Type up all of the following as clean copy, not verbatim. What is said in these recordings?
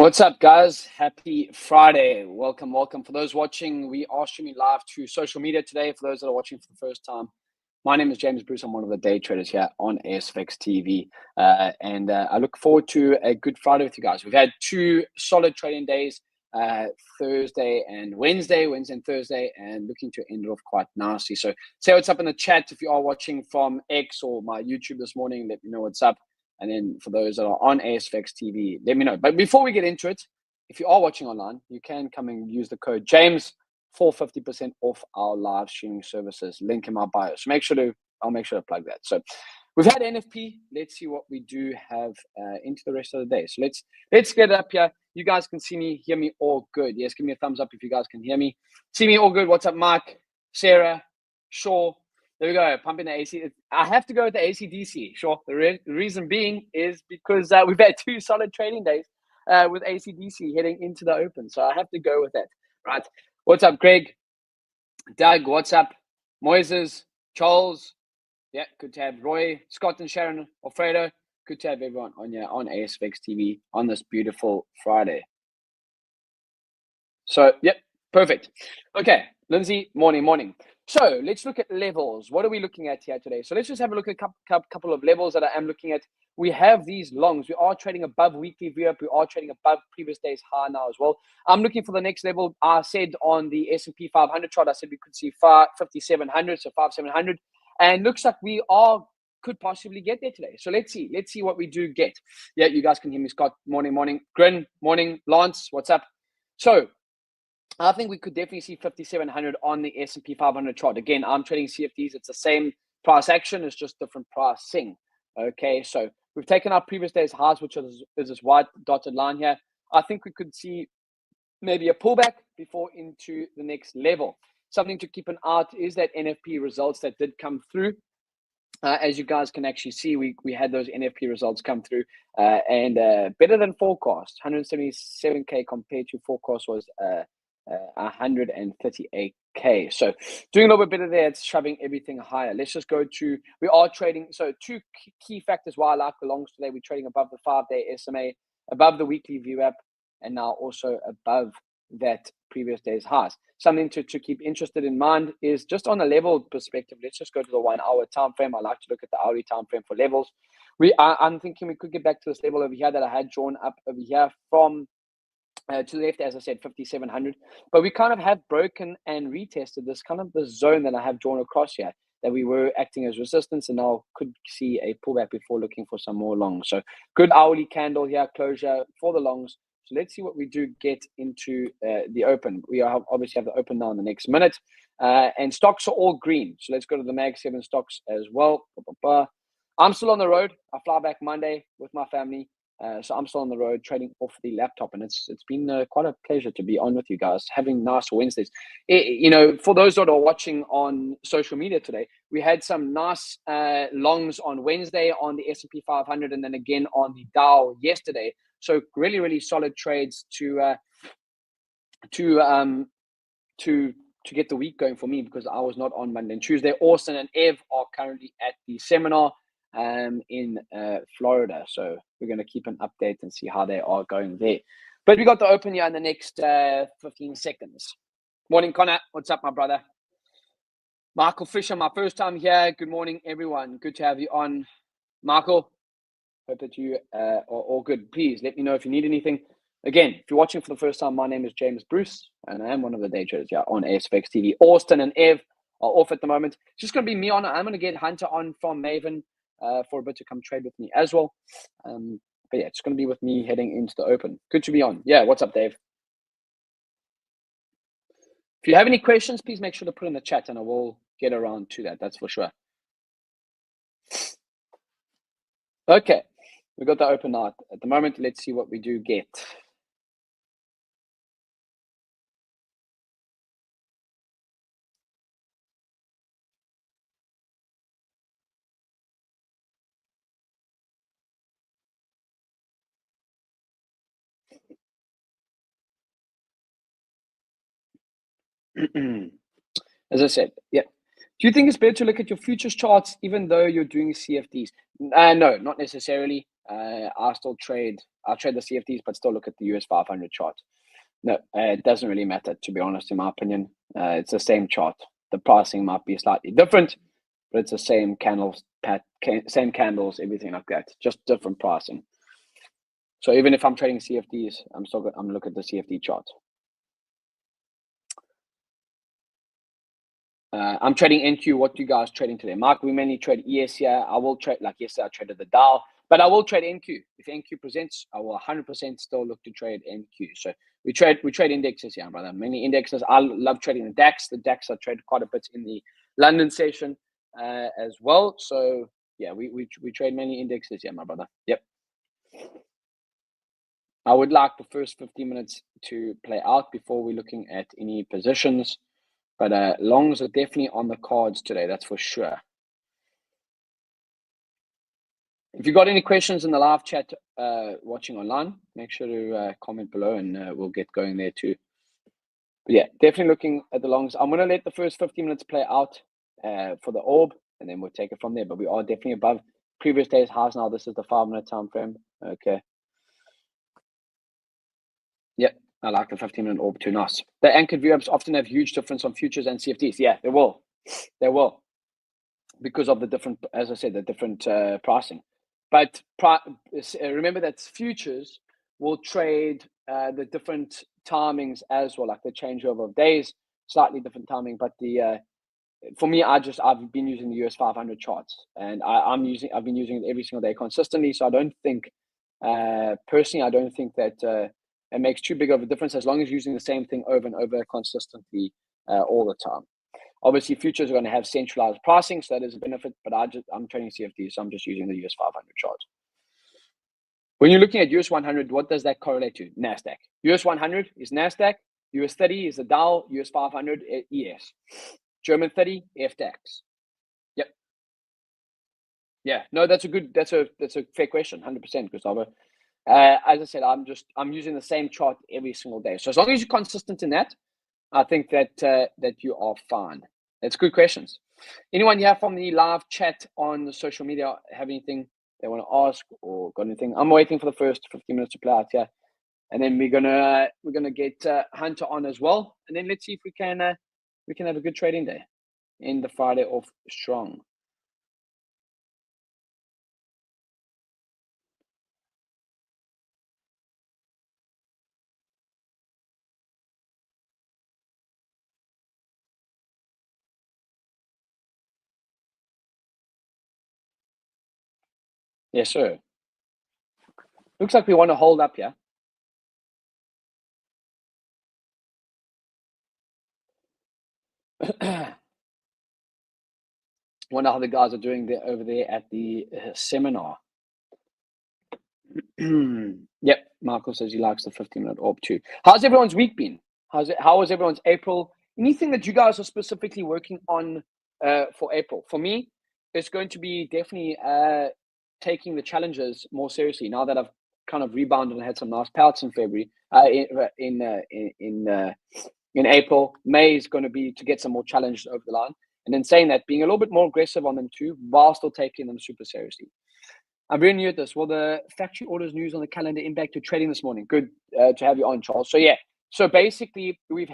What's up, guys? Happy Friday. Welcome. For those watching, we are streaming live to social media today. For those that are watching for the first time, my name is JAMESBRUCE. I'm one of the day traders here on aZBEXGxDLP. And I look forward to a good Friday with you guys. We've had two solid trading days, Thursday and Wednesday and Thursday, and looking to end it off quite nicely. So say what's up in the chat. If you are watching from X or my YouTube this morning, let me know what's up. And then for those that are on aZBEXGxDLP, let me know. But before we get into it, if you are watching online, you can come and use the code JAMES for 50% off our live streaming services. Link in my bio. So I'll make sure to plug that. So we've had NFP. Let's see what we do have into the rest of the day. So let's get it up here. You guys can see me, hear me all good. Yes, give me a thumbs up if you guys can hear me. See me all good. What's up, Mike, Sarah, Shaw? There we go, pumping the AC. I have to go with the ACDC, sure. The reason being is because we've had two solid trading days with ACDC heading into the open. So I have to go with that, right? What's up, Greg? Doug, what's up? Moises, Charles. Yeah, good to have Roy, Scott and Sharon, Alfredo. Good to have everyone on here on aZBEXTV on this beautiful Friday. So, yep, perfect. Okay, Lindsay, morning. So let's look at levels. What are we looking at here today? So let's just have a look at a couple of levels that I am looking at. We have these longs. We are trading above weekly view up. We are trading above previous day's high now as well. I'm looking for the next level. I said on the S&P 500 chart, I said we could see 5,700, so 5,700. And looks like we could possibly get there today. So let's see what we do get. Yeah, you guys can hear me, Scott. Morning. Grin, morning. Lance, what's up? So I think we could definitely see 5,700 on the S&P 500 chart. Again, I'm trading CFDs. It's the same price action. It's just different pricing. Okay, so we've taken our previous day's highs, which is this white dotted line here. I think we could see maybe a pullback before into the next level. Something to keep an eye out is that NFP results that did come through. As you guys can actually see, we had those NFP results come through and better than forecast. 177K compared to forecast was 138K. So doing a little bit better there. It's shoving everything higher. Let's just go to, we are trading. So two key factors why I like the longs today. We're trading above the 5-day SMA, above the weekly view app, and now also above that previous day's highs. Something to keep interested in mind is just on a level perspective. Let's just go to the 1 hour time frame. I like to look at the hourly time frame for levels. I'm thinking we could get back to this level over here that I had drawn up over here from to the left, as I said, 5,700. But we kind of have broken and retested this kind of the zone that I have drawn across here, that we were acting as resistance, and now could see a pullback before looking for some more longs. So good hourly candle here, closure for the longs. So let's see what we do get into the open. We obviously have the open now in the next minute. And stocks are all green. So let's go to the Mag 7 stocks as well. I'm still on the road. I fly back Monday with my family. So I'm still on the road trading off the laptop, and it's been quite a pleasure to be on with you guys, having nice Wednesdays. For those that are watching on social media today, we had some nice longs on Wednesday on the S&P 500, and then again on the Dow yesterday. So really solid trades to get the week going for me, because I was not on Monday and Tuesday. Austin and Ev are currently at the seminar in Florida, so we're going to keep an update and see how they are going there. But we got the open here in the next 15 seconds. Morning, Connor. What's up, my brother? Michael Fisher, my first time here. Good morning, everyone. Good to have you on. Michael, hope that you are all good. Please let me know if you need anything. Again, if you're watching for the first time, my name is JAMESBRUCE, and I am one of the day traders here on aZBEXTV. Austin and Ev are off at the moment. It's just going to be me on. I'm going to get Hunter on from Maven for a bit to come trade with me as well. But yeah, it's going to be with me heading into the open. Good to be on. Yeah, what's up, Dave? If you have any questions, please make sure to put in the chat, and I will get around to that. That's for sure. Okay, we got the open now at the moment. Let's see what we do get. As I said, yeah. Do you think it's better to look at your futures charts even though you're doing CFDs? No, not necessarily. I trade the CFDs, but still look at the US 500 chart. No, it doesn't really matter, to be honest, in my opinion. It's the same chart. The pricing might be slightly different, but it's the same candles, everything like that. Just different pricing. So even if I'm trading CFDs, I'm looking at the CFD chart. I'm trading NQ. What do you guys trading today? Mark, we mainly trade ES here. I will trade, like yesterday, I traded the Dow, but I will trade NQ. If NQ presents, I will 100% still look to trade NQ. So we trade indexes here, brother. Many indexes. I love trading the DAX. The DAX I traded quite a bit in the London session as well. So yeah, we trade many indexes here, my brother. Yep. I would like the first 15 minutes to play out before we're looking at any positions. But longs are definitely on the cards today, that's for sure. If you got any questions in the live chat watching online, make sure to comment below and we'll get going there too. But yeah, definitely looking at the longs. I'm going to let the first 15 minutes play out for the orb, and then we'll take it from there. But we are definitely above previous day's highs now. This is the 5-minute time frame. Okay. Yep. I like the 15-minute orb too. Nice. The anchored view ups often have huge difference on futures and CFDs. Yeah, they will. They will. Because of the different, as I said, the different pricing. But remember that futures will trade the different timings as well, like the changeover of days, slightly different timing. But for me, I've been using the US 500 charts, and I've been using it every single day consistently. So I don't think, personally, I don't think that it makes too big of a difference as long as using the same thing over and over consistently all the time. Obviously, futures are going to have centralized pricing, so that is a benefit. But I'm trading CFD, so I'm just using the US 500 chart. When you're looking at US 100, what does that correlate to? NASDAQ. US 100 is NASDAQ. US 30 is the Dow. US 500 ES. German 30 FDAX. Yep. Yeah. No, that's a fair question. 100%, Gustavo. As I said, I'm using the same chart every single day. So as long as you're consistent in that, I think that you are fine. That's good questions. Anyone here from the live chat on the social media have anything they want to ask or got anything? I'm waiting for the first 15 minutes to play out here, and then we're gonna get Hunter on as well, and then let's see if we can have a good trading day. End the Friday off strong. Yes, sir. Looks like we want to hold up here. Wonder how the guys are doing there over there at the seminar. Yep, Michael says he likes the 15-minute orb too. How's everyone's week been? How was everyone's April? Anything that you guys are specifically working on for April? For me, it's going to be definitely taking the challenges more seriously now that I've kind of rebounded and had some nice pouts in February. In April, May is going to be to get some more challenges over the line, and then saying that, being a little bit more aggressive on them too, while still taking them super seriously. I'm really new at this. Well, the factory orders news on the calendar impact to trading this morning. Good to have you on, Charles. So yeah, so basically we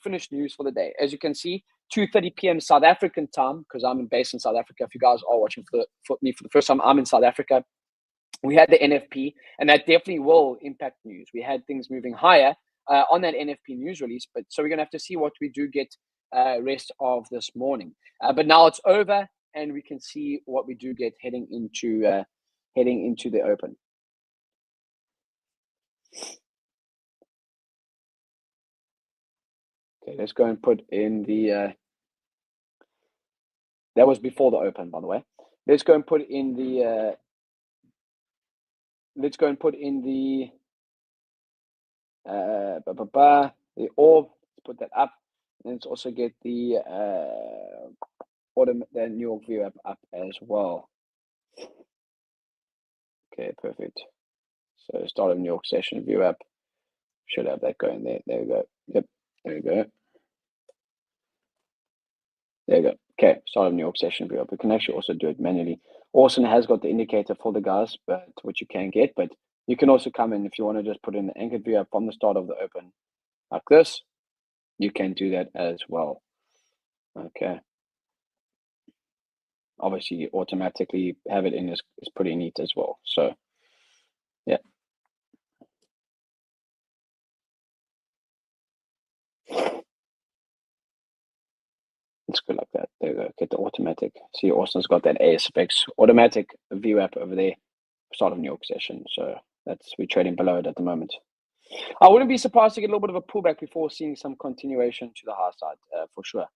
finished news for the day. As you can see, 2:30 p.m. South African time, because I'm based in South Africa. If you guys are watching for me for the first time, I'm in South Africa. We had the NFP, and that definitely will impact news. We had things moving higher on that NFP news release, but so we're gonna have to see what we do get rest of this morning. But now it's over, and we can see what we do get heading into the open. Okay, let's go and put in the that was before the open, by the way. Let's go and put in the the orb. Let's put that up, and let's also get the the New York view up as well. Okay, perfect. So start of New York session view app. Should have that going there. There we go. Yep, there we go. There you go. Okay, start of New York session view app. We can actually also do it manually. Austin has got the indicator for the guys, but which you can get, but you can also come in if you want to just put in the anchored view from the start of the open like this. You can do that as well. Okay. Obviously, automatically have it in is pretty neat as well. So, yeah. It's good like that. There you go. Get the automatic. See, Austin's got that aZBEX automatic view app over there. Start of New York session. So we're trading below it at the moment. I wouldn't be surprised to get a little bit of a pullback before seeing some continuation to the high side for sure.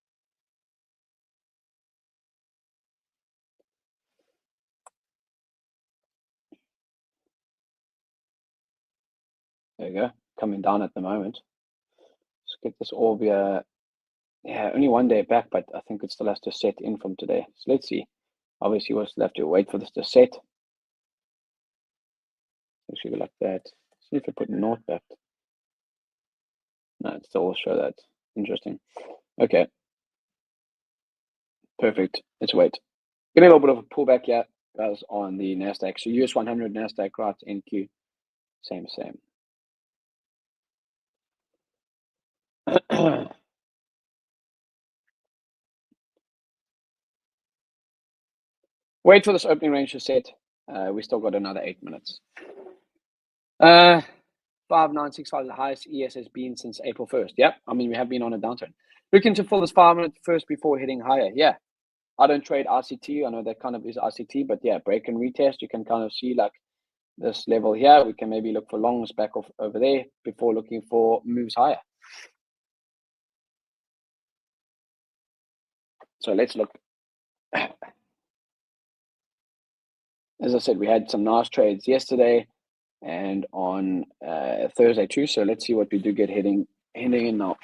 There you go. Coming down at the moment. Let's get this all via, yeah, only 1 day back, but I think it still has to set in from today. So let's see. Obviously, we'll still have to wait for this to set. Actually, like that. See if I put north back. No, it still will show that. Interesting. Okay. Perfect. Let's wait. Getting a little bit of a pullback here, guys, on the NASDAQ. So US 100 NASDAQ, right, NQ. Same. Wait for this opening range to set. We still got another 8 minutes. 5965 is the highest ES has been since April 1st. Yep. I mean, we have been on a downturn. Looking to fill this 5 minutes first before hitting higher. Yeah. I don't trade RCT. I know that kind of is RCT, but yeah, break and retest. You can kind of see like this level here. We can maybe look for longs back off over there before looking for moves higher. So let's look. As I said, we had some nice trades yesterday and on Thursday too. So let's see what we do get heading in now.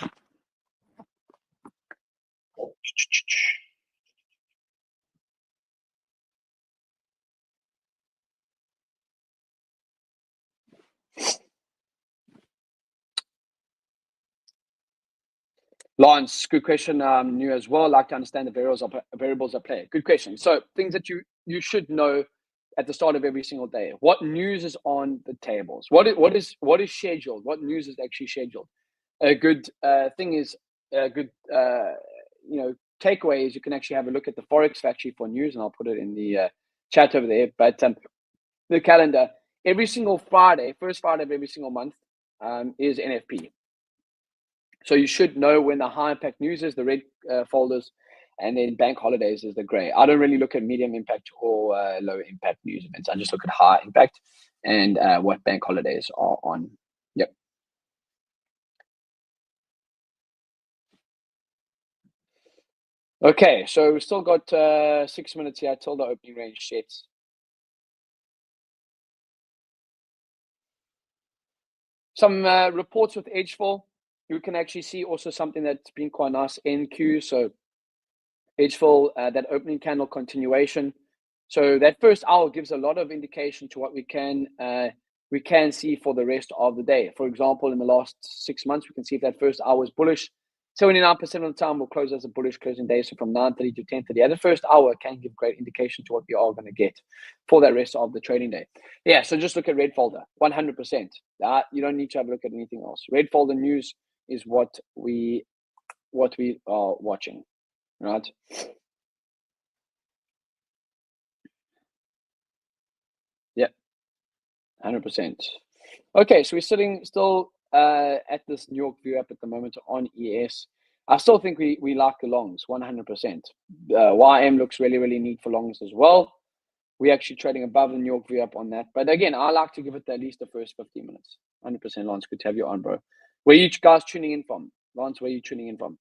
Lance, good question. New as well. Like to understand the variables at play. Good question. So things that you should know at the start of every single day. What news is on the tables? What is scheduled? What news is actually scheduled? A good thing is a good takeaway is you can actually have a look at the Forex factory for news, and I'll put it in the chat over there. But the calendar every single Friday, first Friday of every single month, is NFP. So you should know when the high impact news is, the red folders, and then bank holidays is the gray. I don't really look at medium impact or low impact news events. I just look at high impact and what bank holidays are on. Yep. Okay, so we've still got 6 minutes here till the opening range sets. Some reports with edge fall. You can actually see also something that's been quite nice, NQ. So edge fall, that opening candle continuation. So that first hour gives a lot of indication to what we can see for the rest of the day. For example, in the last 6 months, we can see if that first hour is bullish. 79% of the time will close as a bullish closing day. So from 9:30 to 10:30, at the first hour can give great indication to what we are going to get for that rest of the trading day. Yeah, so just look at red folder, 100%. You don't need to have a look at anything else. Red folder news is what we are watching, right? Yeah, 100%. Okay, so we're sitting still at this New York view app at the moment on ES. I still think we like the longs, 100%. YM looks really, really neat for longs as well. We're actually trading above the New York view up on that. But again, I like to give it at least the first 15 minutes. 100%, Lance. Good to have you on, bro. Where are you guys tuning in from? Lance, where are you tuning in from?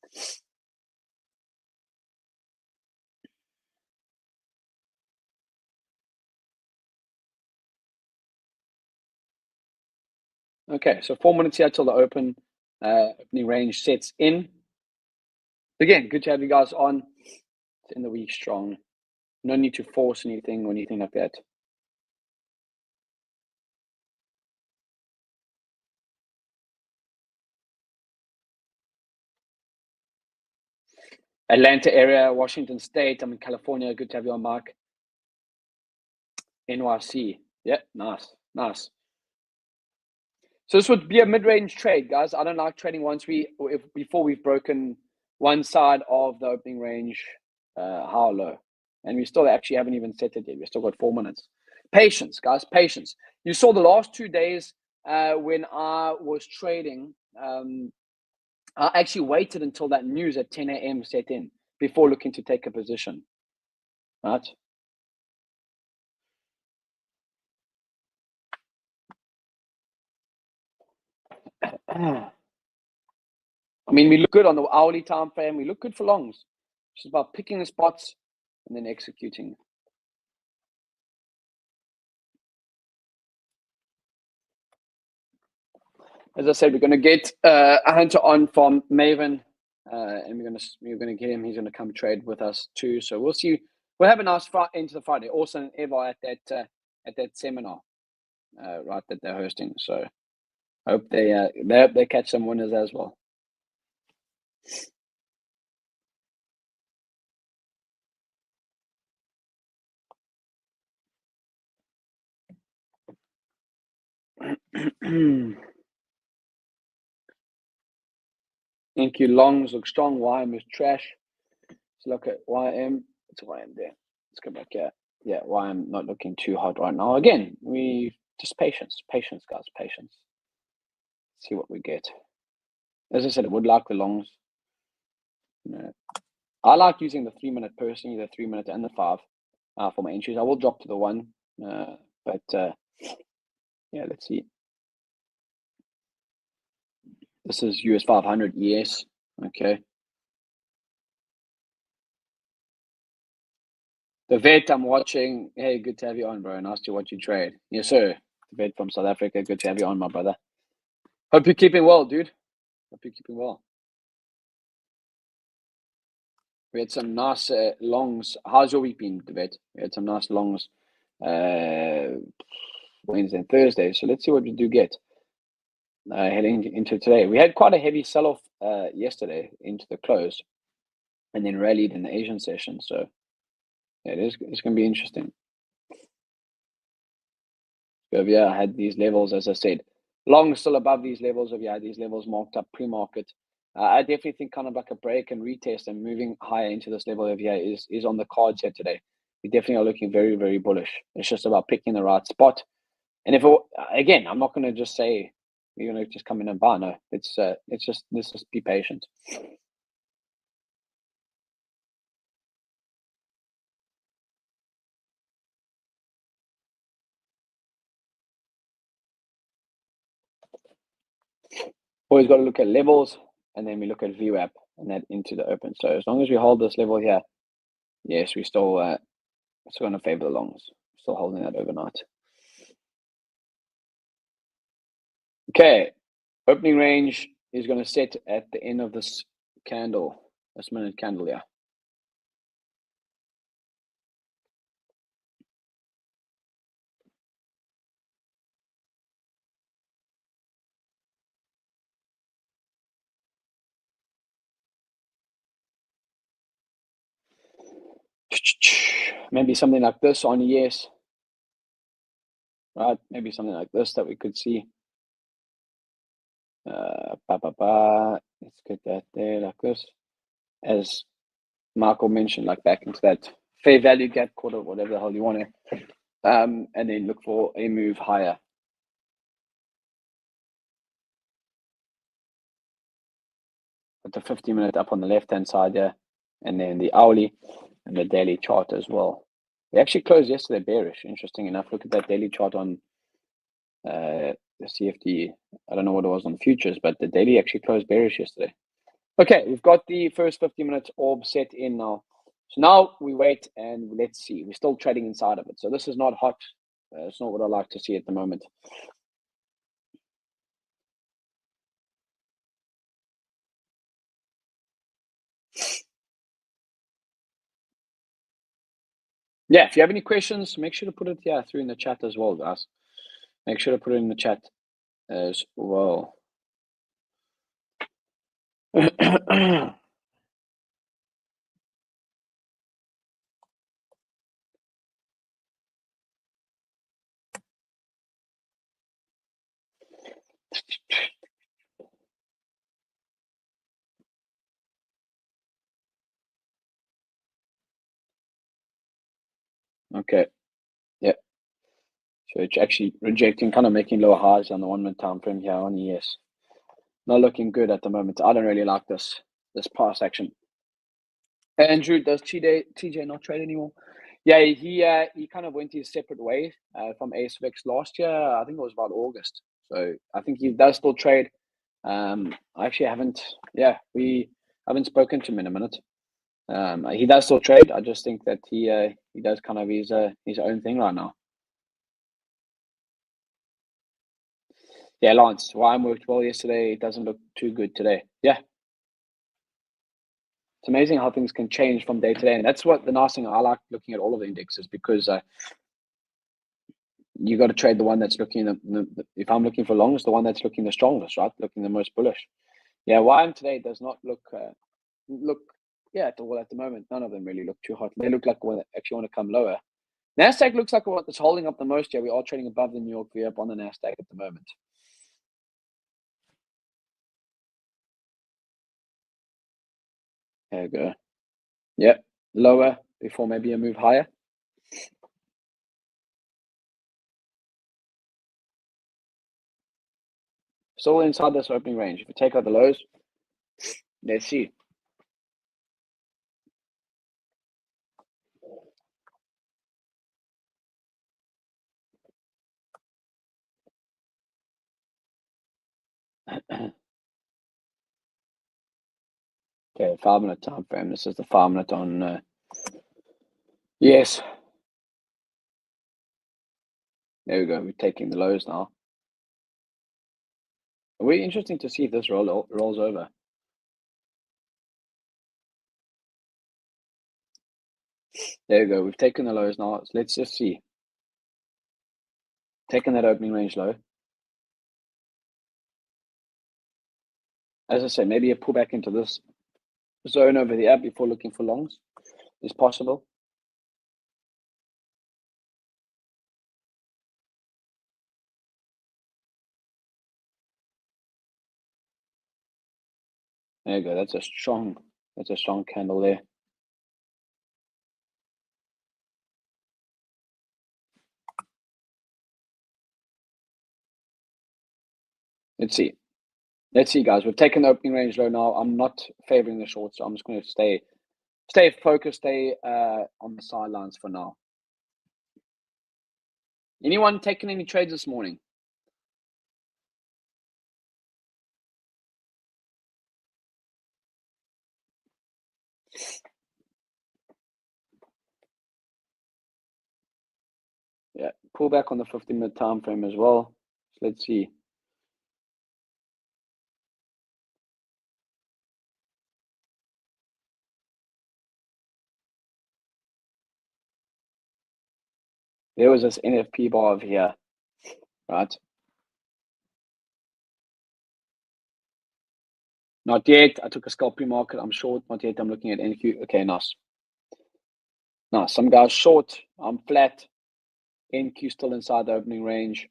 Okay, so 4 minutes here till the opening range sets in. Again, good to have you guys on. It's in the week strong. No need to force anything or anything like that. Atlanta area, Washington State. I'm in California. Good to have you on, Mark. NYC. Yeah, nice. So this would be a mid-range trade, guys. I don't like trading before we've broken one side of the opening range high or low. And we still actually haven't even set it yet. We've still got 4 minutes. Patience, guys, patience. You saw the last 2 days when I was trading, I actually waited until that news at 10 a.m. set in before looking to take a position, right? I mean, we look good on the hourly time frame. We look good for longs. It's about picking the spots and then executing. As I said, we're going to get a hunter on from Maven, and we're gonna get him. He's going to come trade with us too. So we'll see. We'll have a nice into the Friday. Also, Eva at that seminar, right, that they're hosting. So hope they catch some winners as well. Thank you. Longs look strong. YM is trash. Let's look at YM. It's YM there. Let's go back here. Yeah, YM not looking too hot right now. Again, we just patience, guys, patience. See what we get. As I said, I would like the longs. I like using the 3 minute personally, the 3 minute and the 5 for my entries. I will drop to the 1, but yeah, let's see. This is US 500. Yes. Okay. The vet I'm watching. Hey, good to have you on, bro. Nice to watch you trade. Yes, sir. The vet from South Africa. Good to have you on, my brother. Hope you're keeping well, dude. Hope you're keeping well. We had some nice longs. How's your week been, the vet? We had some nice longs Wednesday and Thursday. So let's see what we do get heading into today. We had quite a heavy sell-off yesterday into the close, and then rallied in the Asian session. So yeah, it's going to be interesting. So yeah, I had these levels, as I said, long still above these levels. These levels marked up pre-market. I definitely think kind of like a break and retest and moving higher into this level of here is on the cards here today. We definitely are looking very, very bullish. It's just about picking the right spot. And if again, I'm not going to just say you're going to just come in and buy. No, let's just be patient. Always got to look at levels, and then we look at VWAP and that into the open. So as long as we hold this level here, yes, we still going to favor the longs. Still holding that overnight. Okay, opening range is going to set at the end of this candle, this minute candle here. Maybe something like this on ES, right? Maybe something like this that we could see. Let's get that there like this. As Michael mentioned, like back into that fair value gap quarter, whatever the hell you want to, and then look for a move higher. Put the 50-minute up on the left-hand side there, and then the hourly and the daily chart as well. We actually closed yesterday bearish, interesting enough. Look at that daily chart on the CFD. I don't know what it was on futures, but the daily actually closed bearish yesterday. Okay, we've got the first 50 minutes orb set in now. So now we wait and let's see. We're still trading inside of it. So this is not hot. It's not what I like to see at the moment. Yeah, if you have any questions, make sure to put it through in the chat as well, guys. Make sure to put it in the chat as well. Okay. Yeah. So it's actually rejecting, kind of making lower highs on the 1 minute time frame here on ES. Not looking good at the moment. I don't really like this past action. Andrew, does TJ not trade anymore? Yeah, he kind of went his separate way from aZBEX last year. I think it was about August. So I think he does still trade. I actually haven't. Yeah, we haven't spoken to him in a minute. He does still trade. I just think that he does kind of his own thing right now. Yeah, Lance, Ryan worked well yesterday. It doesn't look too good today. Yeah. It's amazing how things can change from day to day. And that's what the nice thing I like looking at all of the indexes, because you got to trade the one that's looking, if I'm looking for longs, the one that's looking the strongest, right? Looking the most bullish. Yeah, Ryan today does not look at all at the moment. None of them really look too hot. They look like one that actually want to come lower. NASDAQ looks like what that's holding up the most. Yeah, we are trading above the New York VIA on the NASDAQ at the moment. There we go. Yep, lower before maybe a move higher. Still inside this opening range. If you take out the lows, let's see. Okay, 5 minute time frame. This is the 5 minute on. Yes. There we go. We're taking the lows now. It'll be interesting to see if this rolls over. There we go. We've taken the lows now. Let's just see. Taking that opening range low. As I said, maybe a pullback into this zone over the app before looking for longs is possible. There you go. That's a strong candle there. Let's see. Let's see, guys. We've taken the opening range low now. I'm not favoring the short, so I'm just going to stay focused, stay on the sidelines for now. Anyone taking any trades this morning? Yeah, pull back on the 15-minute time frame as well. So let's see. There was this NFP bar over here, right? Not yet. I took a scalp pre-market. I'm short. Not yet. I'm looking at NQ. Okay, nice. Nice. Some guys short. I'm flat. NQ still inside the opening range.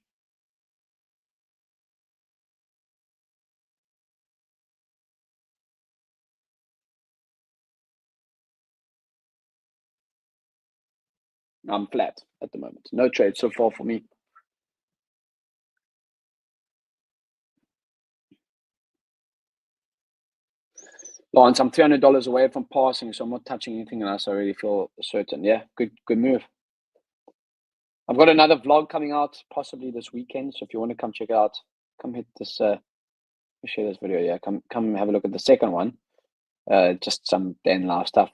I'm flat at the moment. No trade so far for me. Lawrence, I'm $300 away from passing, so I'm not touching anything unless I really feel certain. Yeah, good move. I've got another vlog coming out possibly this weekend, so if you want to come check it out, come hit this. Share this video. Yeah, come have a look at the second one. Just some day in life stuff,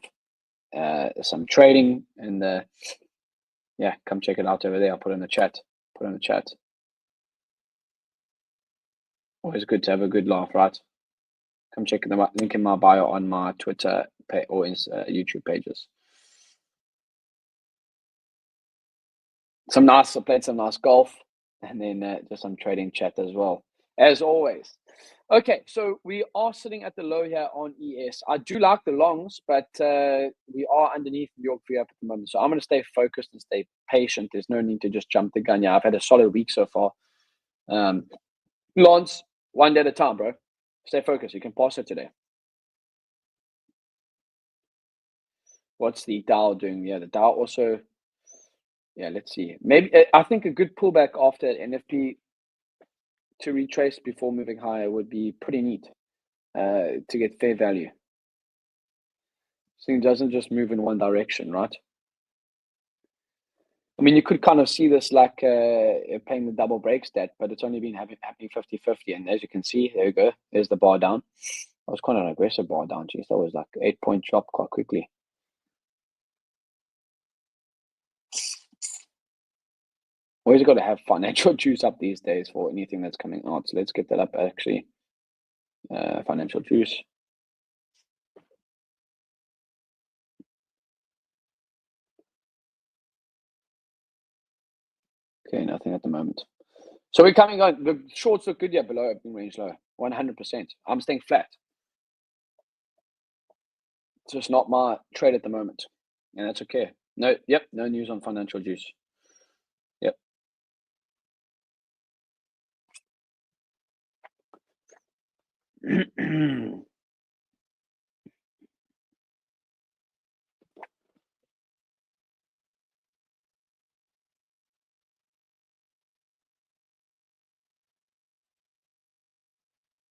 some trading, and yeah, come check it out over there. I'll put it in the chat. Always good to have a good laugh, right? Come check the link in my bio on my Twitter or YouTube pages. I played some nice golf, and then just some trading chat as well, as always. Okay, so we are sitting at the low here on ES. I do like the longs, but we are underneath New York VIA at the moment. So I'm going to stay focused and stay patient. There's no need to just jump the gun. Yeah, I've had a solid week so far. Lance, one day at a time, bro. Stay focused. You can pass it today. What's the Dow doing? Yeah, the Dow also Yeah, let's see. Maybe I think a good pullback after NFP to retrace before moving higher would be pretty neat to get fair value. So it doesn't just move in one direction, right? I mean, you could kind of see this like playing the double break stat, but it's only been happening 50-50. And as you can see, there you go. There's the bar down. That was quite an aggressive bar down. Geez, that was like 8-point drop quite quickly. Always got to have financial juice up these days for anything that's coming out. So let's get that up actually. Financial juice. Okay, nothing at the moment. So we're coming on. The shorts look good, yeah, below opening range low, 100%. I'm staying flat. It's just not my trade at the moment, and that's okay. No, yep, no news on financial juice. Yep.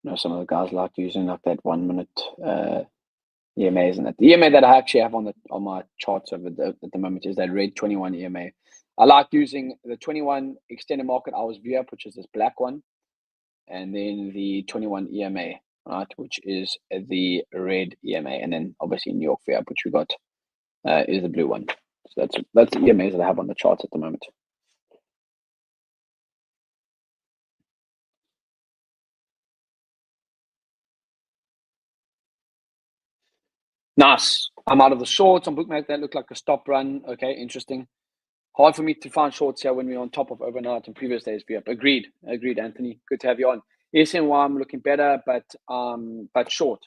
You know, some of the guys like using like that 1 minute EMAs, and that the EMA that I actually have on my charts at the moment is that red 21 EMA. I like using the 21 extended market hours view up, which is this black one, and then the 21 EMA, right, which is the red EMA, and then obviously New York view up, which we got is the blue one. So that's the EMAs that I have on the charts at the moment. Nice. I'm out of the shorts on Bookmap. That looked like a stop run. Okay, interesting. Hard for me to find shorts here when we're on top of overnight and previous days. Agreed, Anthony. Good to have you on. SNY, I'm looking better, but short.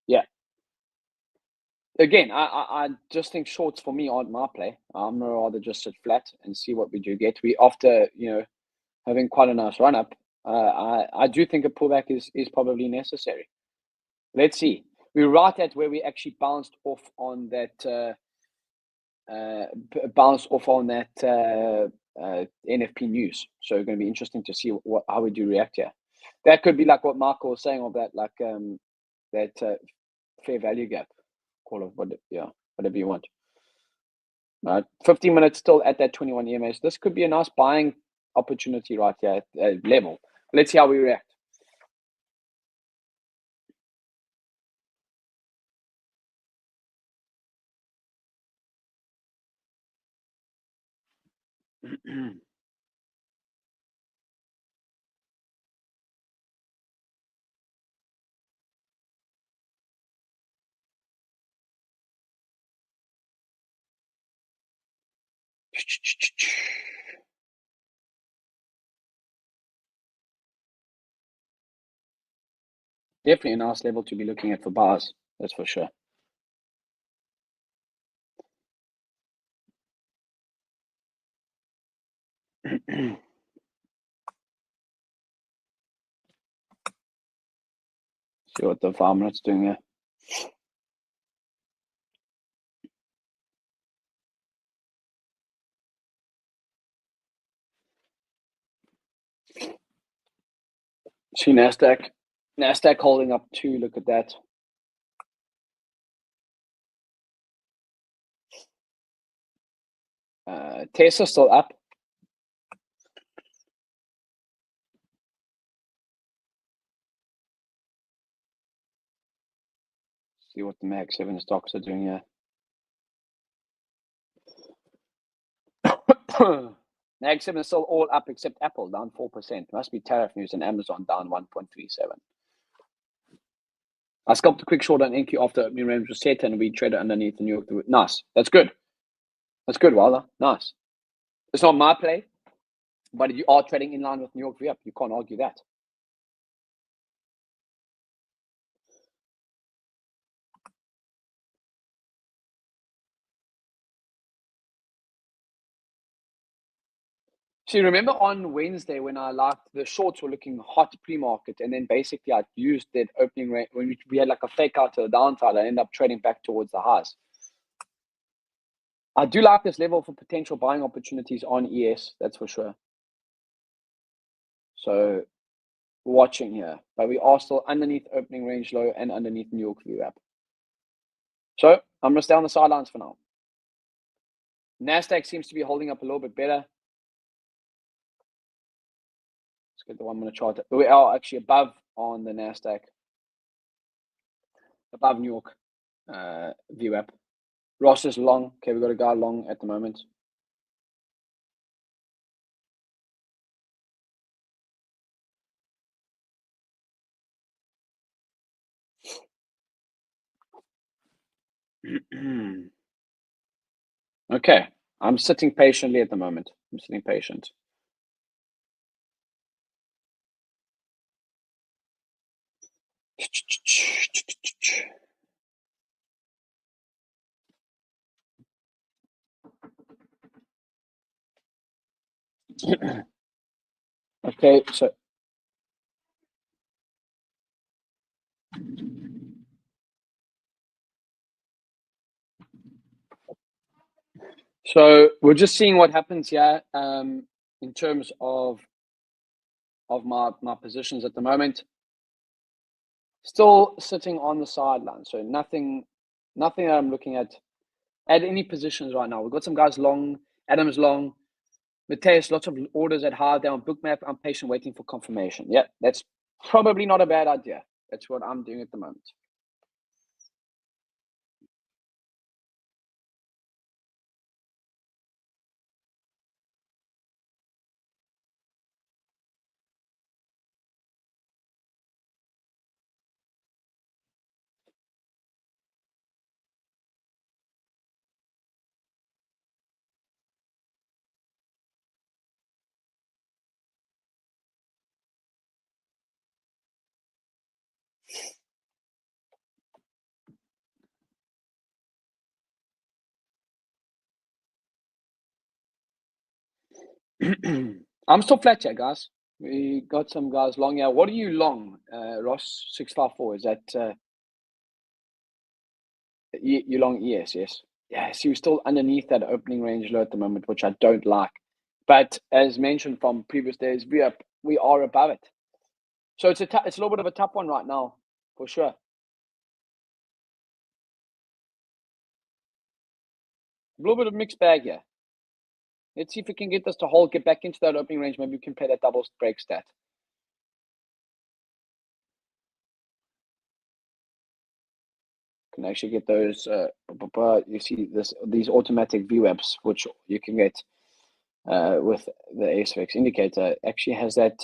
Yeah. Again, I just think shorts for me aren't my play. I'm rather just sit flat and see what we do get. We after having quite a nice run up. I do think a pullback is probably necessary. Let's see. We're right at where we actually bounced off on that NFP news. So it's going to be interesting to see how we do react here. That could be like what Michael was saying of that, like that fair value gap. Call it whatever you want. 15 minutes still at that 21 EMA. So this could be a nice buying opportunity right here at level. Let's see how we react. Definitely a nice level to be looking at for bars. That's for sure. See what the 5 minutes doing here. See NASDAQ holding up too. Look at that. Tesla still up. See what the Mag 7 stocks are doing here. Mag 7 is still all up except Apple, down 4%. Must be tariff news, and Amazon down 1.37. I scalped a quick short on NQ after opening range was set, and we traded underneath the New York. Nice. That's good. That's good, Wilder. Nice. It's not my play, but you are trading in line with New York V up. You can't argue that. So you remember on Wednesday when I liked the shorts were looking hot pre-market, and then basically I used that opening rate when we had like a fake out to the downside. I ended up trading back towards the highs. I do like this level for potential buying opportunities on ES, that's for sure. So watching here, but we are still underneath opening range low and underneath New York VWAP. So I'm gonna stay on the sidelines for now. NASDAQ seems to be holding up a little bit better. Let's get the 1 minute chart. We are actually above on the NASDAQ, above New York VWAP. Ross is long. Okay, we've got a guy long at the moment. Okay, I'm sitting patiently at the moment. I'm sitting patient. Okay, so we're just seeing what happens here in terms of my positions at the moment. Still sitting on the sideline, so nothing that I'm looking at any positions right now. We've got some guys long, Adam's long, Mateus, lots of orders at high down bookmap. I'm patient waiting for confirmation. Yeah, that's probably not a bad idea. That's what I'm doing at the moment. I'm still flat here, guys. We got some guys long here. What are you long, Ross 654? Is that you long? Yes. Yeah, see, we're still underneath that opening range low at the moment, which I don't like. But as mentioned from previous days, we are above it. So it's a little bit of a tough one right now, for sure. A little bit of mixed bag here. Let's see if we can get this to hold, get back into that opening range. Maybe we can play that double break stat. Can actually get those. You see these automatic VWAPs, which you can get with the aZBEX indicator. Actually has that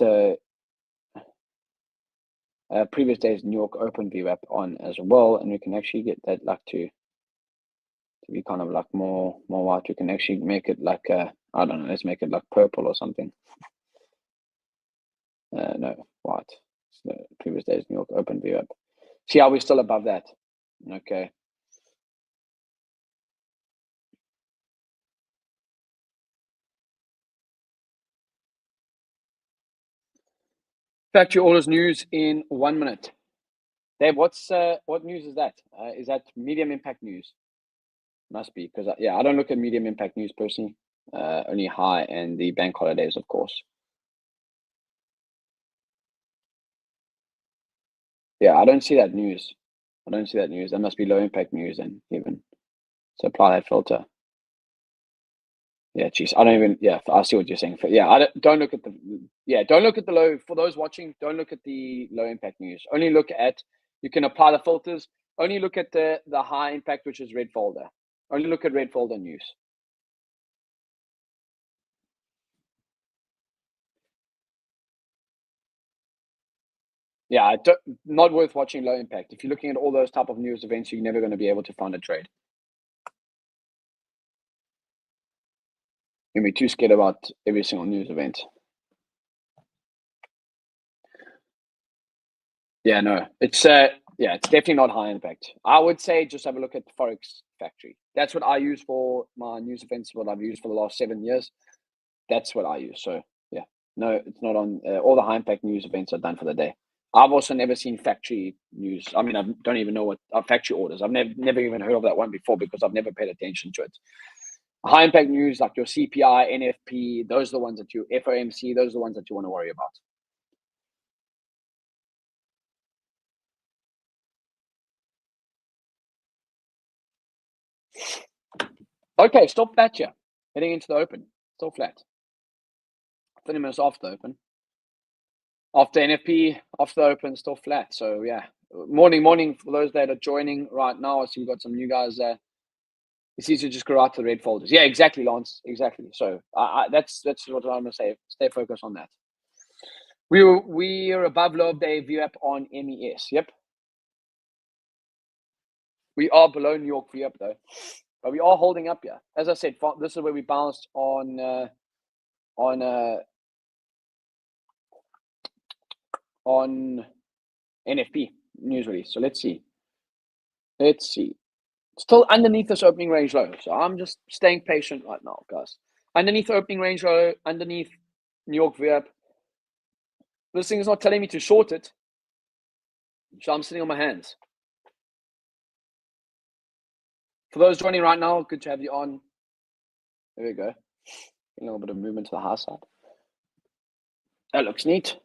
previous day's New York Open VWAP on as well, and we can actually get that like to be kind of like more white. We can actually make it like I don't know. Let's make it like purple or something. No, white. It's the previous day's New York Open VWAP. See how we're still above that. Okay. Factory orders news in 1 minute. Dave, what news is that? Is that medium impact news? Must be, because I don't look at medium impact news personally. Only high and the bank holidays, of course. Yeah, I don't see that news. That must be low impact news and even. So apply that filter. Yeah, geez, I don't even. Yeah, I see what you're saying. Yeah, don't look at the. Yeah, don't look at the low. For those watching, don't look at the low impact news. Only look at. You can apply the filters. Only look at the high impact, which is red folder. Only look at red folder news. Yeah, not worth watching low impact. If you're looking at all those type of news events, you're never going to be able to find a trade. You'll be too scared about every single news event. Yeah, no, it's definitely not high impact. I would say just have a look at the Forex Factory. That's what I use for my news events. What I've used for the last 7 years. That's what I use. So yeah, no, it's not on. All the high impact news events are done for the day. I've also never seen factory news. I mean, I don't even know what factory orders. I've never even heard of that one before because I've never paid attention to it. high impact news like your CPI, NFP, those are the ones that you, FOMC, those are the ones that you want to worry about. Okay, still flat here. Heading into the open, still flat. 30 minutes after the open. After NFP, after the open, still flat. So yeah, morning for those that are joining right now. I see we've got some new guys there. It's easy to just go right to the red folders. Yeah, exactly, Lance. Exactly. So that's what I'm gonna say. Stay focused on that. We are above low of day VWAP on MES. Yep. We are below New York VWAP though, but we are holding up here. As I said, this is where we bounced on NFP news release. So let's see. Still underneath this opening range low. So I'm just staying patient right now, guys. Underneath the opening range low, underneath New York VWAP. This thing is not telling me to short it. So I'm sitting on my hands. For those joining right now, good to have you on. There we go. A little bit of movement to the high side. That looks neat.